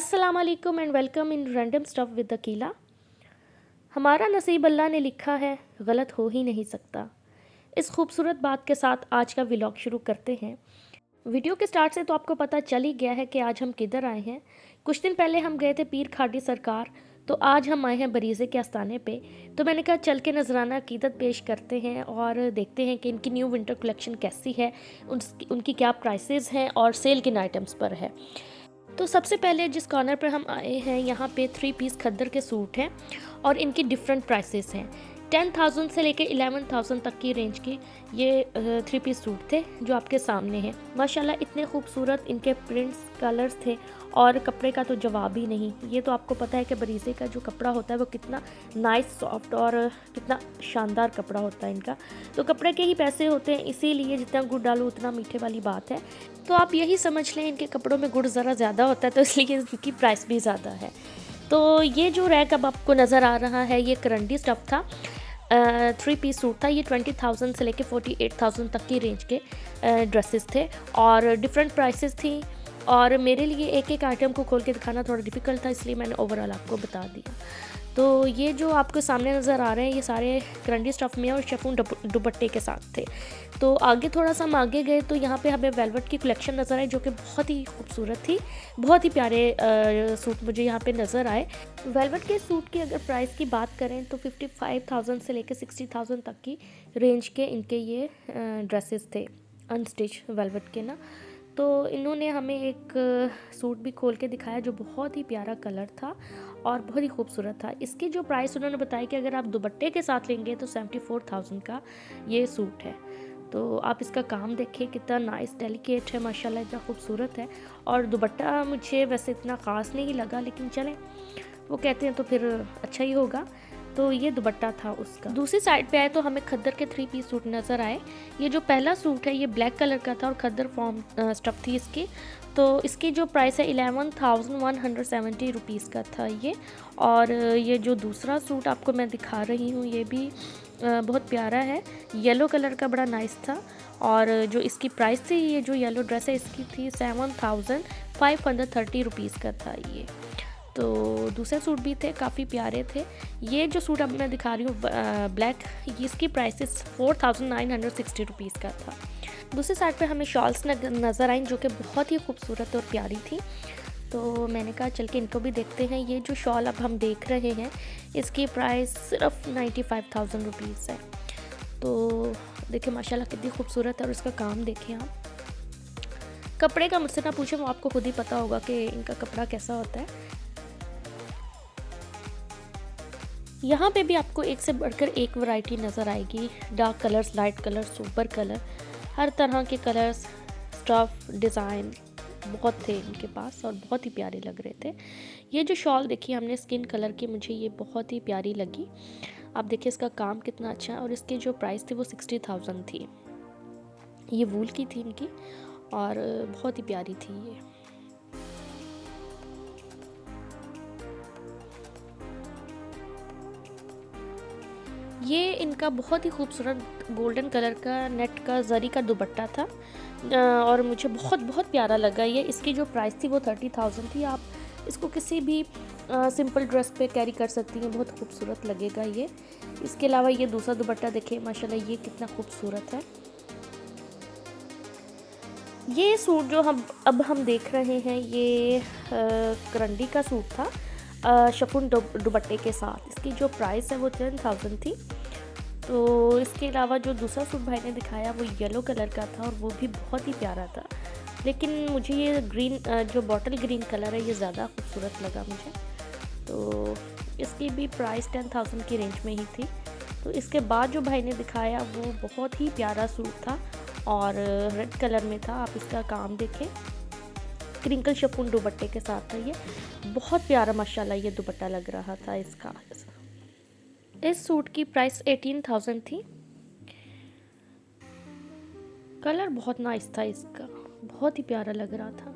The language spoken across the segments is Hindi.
अस्सलाम वालेकुम and welcome in random stuff with Akila. हमारा नसीब अल्लाह ने लिखा है, गलत हो ही नहीं सकता। इस खूबसूरत बात के साथ आज का व्लॉग शुरू करते हैं। वीडियो के स्टार्ट से तो आपको पता चल ही गया है कि आज हम किधर आए हैं। कुछ दिन पहले हम गए थे पीर खाडी सरकार, तो आज हम आए हैं बरीज़े के आस्थाने पे। तो मैंने कहा चल के नजराना अकीदत पेश करते हैं और देखते हैं कि इनकी न्यू विंटर कलेक्शन कैसी है, उनकी क्या प्राइसेस हैं और सेल किन आइटम्स पर है। तो सबसे पहले जिस कॉर्नर पर हम आए हैं यहाँ पे 3 पीस खद्दर के सूट हैं और इनकी डिफरेंट प्राइसेस हैं। 10,000 से लेके 11,000 तक की रेंज की ये 3 पीस सूट थे जो आपके सामने हैं। माशाल्लाह इतने खूबसूरत इनके प्रिंट्स कलर्स थे और कपड़े का तो जवाब ही नहीं। ये तो आपको पता है कि बरीज़े का जो कपड़ा होता है वो कितना नाइस सॉफ्ट और कितना शानदार कपड़ा होता है इनका। तो कपड़े के ही पैसे होते हैं, इसीलिए जितना गुड़ डालो उतना मीठे वाली बात है। तो आप यही समझ लें इनके कपड़ों में गुड़ ज़रा ज़्यादा होता है, तो इसलिए इनकी प्राइस भी ज़्यादा है। तो ये जो रैक अब आपको नज़र आ रहा है ये करंडी स्टफ़ था। 3 पीस सूट था। ये 20,000 से लेके 48,000 तक की रेंज के ड्रेसेस थे और डिफरेंट प्राइसेस थी। और मेरे लिए एक एक आइटम को खोल के दिखाना थोड़ा डिफ़िकल्ट था, इसलिए मैंने ओवरऑल आपको बता दिया। तो ये जो आपको सामने नज़र आ रहे हैं ये सारे करंडी स्टफ़ में और शिफॉन दुपट्टे के साथ थे। तो आगे थोड़ा सा हम आगे गए तो यहाँ पे हमें वेलवेट की कलेक्शन नज़र आई जो कि बहुत ही खूबसूरत थी। बहुत ही प्यारे सूट मुझे यहाँ पे नज़र आए। वेलवेट के सूट की अगर प्राइस की बात करें तो 55,000 से लेकर 60,000 तक की रेंज के इनके ये ड्रेसेस थे, अनस्टिच वेलवेट के ना। तो इन्होंने हमें एक सूट भी खोल के दिखाया जो बहुत ही प्यारा कलर था और बहुत ही खूबसूरत था। इसकी जो प्राइस उन्होंने बताया कि अगर आप दुपट्टे के साथ लेंगे तो 74,000 का ये सूट है। तो आप इसका काम देखें कितना नाइस डेलिकेट है, माशाल्लाह इतना खूबसूरत है। और दुपट्टा मुझे वैसे इतना ख़ास नहीं लगा, लेकिन चलें वो कहते हैं तो फिर अच्छा ही होगा। तो ये दुपट्टा था उसका। दूसरी साइड पे आए तो हमें खद्दर के 3 पीस सूट नज़र आए। ये जो पहला सूट है ये ब्लैक कलर का था और खद्दर फॉर्म स्टफ़ थी इसकी। तो इसकी जो प्राइस है 11,170 रुपीज़ का था ये। और ये जो दूसरा सूट आपको मैं दिखा रही हूँ ये भी बहुत प्यारा है, येलो कलर का, बड़ा नाइस था। और जो इसकी प्राइस थी, ये जो येलो ड्रेस है इसकी थी 7,530 रुपीज़ का था ये। तो दूसरे सूट भी थे, काफ़ी प्यारे थे। ये जो सूट अब मैं दिखा रही हूँ ब्लैक, इसकी प्राइस 4,960 रुपीज़ का था। दूसरी साइड पे हमें शॉल्स नज़र आई जो कि बहुत ही खूबसूरत और प्यारी थी। तो मैंने कहा चल के इनको भी देखते हैं। ये जो शॉल अब हम देख रहे हैं इसकी प्राइस सिर्फ 95,000 रुपीज़ है। तो देखिए माशाल्लाह कितनी खूबसूरत है और इसका काम देखें आप। कपड़े का मुझसे ना पूछें, वो आपको खुद ही पता होगा कि इनका कपड़ा कैसा होता है। यहाँ पे भी आपको एक से बढ़कर एक वैरायटी नज़र आएगी। Dark colours, light colour, super colour, हर तरह के कलर्स, स्टफ़, डिज़ाइन बहुत थे इनके पास और बहुत ही प्यारे लग रहे थे। ये जो शॉल देखी हमने स्किन कलर की, मुझे ये बहुत ही प्यारी लगी। आप देखिए इसका काम कितना अच्छा है और इसकी जो प्राइस थी वो 60,000 थी। ये वूल की थी इनकी और बहुत ही प्यारी थी ये। ये इनका बहुत ही खूबसूरत गोल्डन कलर का नेट का जरी का दुपट्टा था और मुझे बहुत बहुत प्यारा लगा ये। इसकी जो प्राइस थी वो 30,000 थी। आप इसको किसी भी सिंपल ड्रेस पे कैरी कर सकती हैं, बहुत खूबसूरत लगेगा ये। इसके अलावा ये दूसरा दुपट्टा देखिए माशाल्लाह ये कितना खूबसूरत है। ये सूट जो हम देख रहे हैं ये करंडी का सूट था शिफॉन दुपट्टे के साथ। इसकी जो प्राइस है वो 10,000 थी। तो इसके अलावा जो दूसरा सूट भाई ने दिखाया वो येलो कलर का था और वो भी बहुत ही प्यारा था, लेकिन मुझे ये ग्रीन जो बॉटल ग्रीन कलर है ये ज़्यादा खूबसूरत लगा मुझे। तो इसकी भी प्राइस 10,000 की रेंज में ही थी। तो इसके बाद जो भाई ने दिखाया वो बहुत ही प्यारा सूट था और रेड कलर में था। आप इसका काम देखें, क्रिंकल शिफॉन दुपट्टे के साथ था ये। बहुत प्यारा माशाल्लाह ये दुपट्टा लग रहा था इसका। इस सूट की प्राइस 18,000 थी। कलर बहुत नाइस था इसका, बहुत ही प्यारा लग रहा था।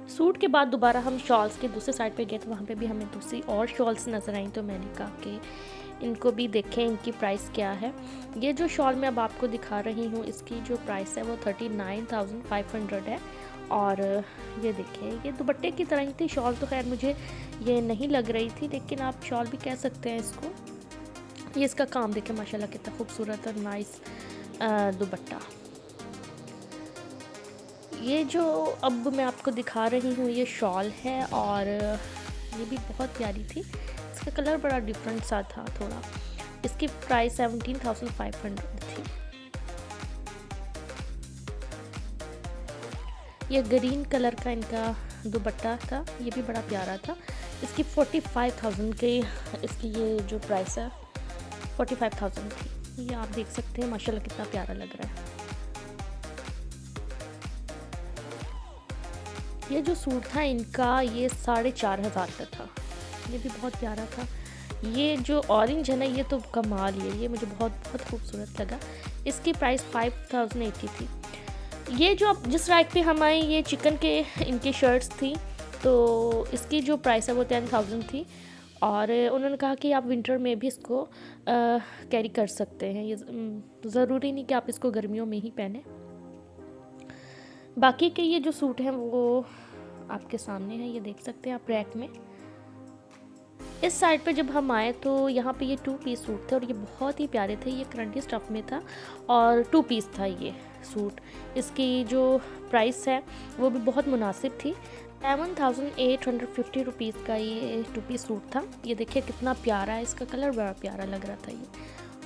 सूट के बाद दोबारा हम शॉल्स के दूसरे साइड पे गए तो वहाँ पे भी हमें दूसरी और शॉल्स नज़र आई। तो मैंने कहा कि इनको भी देखें इनकी प्राइस क्या है। ये जो शॉल मैं अब आपको दिखा रही हूँ इसकी जो प्राइस है वो 39,500 है। और ये देखें, ये दुपट्टे की तरह ही थी। शॉल तो खैर मुझे ये नहीं लग रही थी, लेकिन आप शॉल भी कह सकते हैं इसको। ये इसका काम देखें माशाल्लाह कितना खूबसूरत और नाइस दुपट्टा। ये जो अब मैं आपको दिखा रही हूँ ये शॉल है, और ये भी बहुत प्यारी थी। इसका कलर बड़ा डिफरेंट सा था थोड़ा। इसकी प्राइस 17,500 थी। ये ग्रीन कलर का इनका दुपट्टा था, ये भी बड़ा प्यारा था। इसकी 45,000 के इसकी ये जो प्राइस है 45,000 थी। ये आप देख सकते हैं माशाल्लाह कितना प्यारा लग रहा है। ये जो सूट था इनका ये 4,500 का था। ये भी बहुत प्यारा था। ये जो ऑरेंज है ना ये तो कमाल ही है, ये मुझे बहुत बहुत खूबसूरत लगा। इसकी प्राइस 5,080 थी। ये जो अब जिस रैक पे हम आए ये चिकन के इनकी शर्ट्स थी, तो इसकी जो प्राइस है वो 10,000 थी। और उन्होंने कहा कि आप विंटर में भी इसको कैरी कर सकते हैं। ये ज़रूरी नहीं कि आप इसको गर्मियों में ही पहने। बाकी के ये जो सूट हैं वो आपके सामने हैं, ये देख सकते हैं आप रैक में। इस साइड पे जब हम आए तो यहाँ पे ये 2 पीस सूट थे और ये बहुत ही प्यारे थे। ये करंटी स्टफ में था और 2 पीस था ये सूट। इसकी जो प्राइस है वो भी बहुत मुनासिब थी। 7,850 रुपीज़ का ये 2 पीस सूट था। ये देखिए कितना प्यारा है, इसका कलर बड़ा प्यारा लग रहा था ये,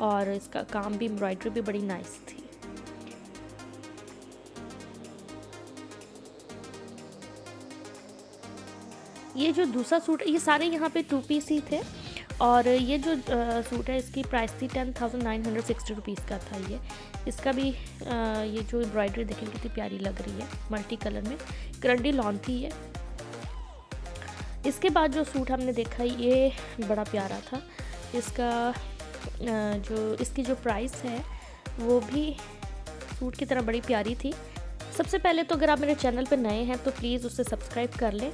और इसका काम भी एम्ब्रॉयडरी भी बड़ी नाइस थी। ये जो दूसरा सूट, ये सारे यहाँ पे 2 पीस ही थे। और ये जो सूट है इसकी प्राइस थी 10,960 रुपीज़ का था ये। इसका भी ये जो एम्ब्रॉयडरी देखिए कितनी प्यारी लग रही है, मल्टी कलर में करंडी लॉन थी ये। इसके बाद जो सूट हमने देखा ये बड़ा प्यारा था। इसका इसकी जो प्राइस है वो भी सूट की तरह बड़ी प्यारी थी। सबसे पहले तो अगर आप मेरे चैनल पर नए हैं तो प्लीज़ उसे सब्सक्राइब कर लें,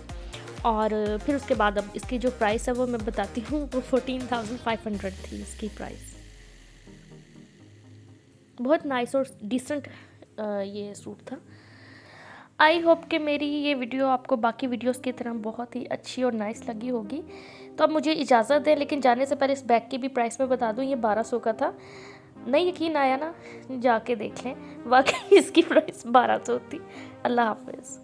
और फिर उसके बाद अब इसकी जो प्राइस है वो मैं बताती हूँ। वो 14,500 थी इसकी प्राइस। बहुत नाइस और डिसेंट ये सूट था। आई होप कि मेरी ये वीडियो आपको बाकी वीडियोस की तरह बहुत ही अच्छी और नाइस लगी होगी। तो अब मुझे इजाज़त दें, लेकिन जाने से पहले इस बैग की भी प्राइस मैं बता दूँ। ये 1200 का था। नहीं यकीन आया ना, जाके देख लें, वाकई इसकी प्राइस 1200 थी। अल्लाह हाफ़िज़।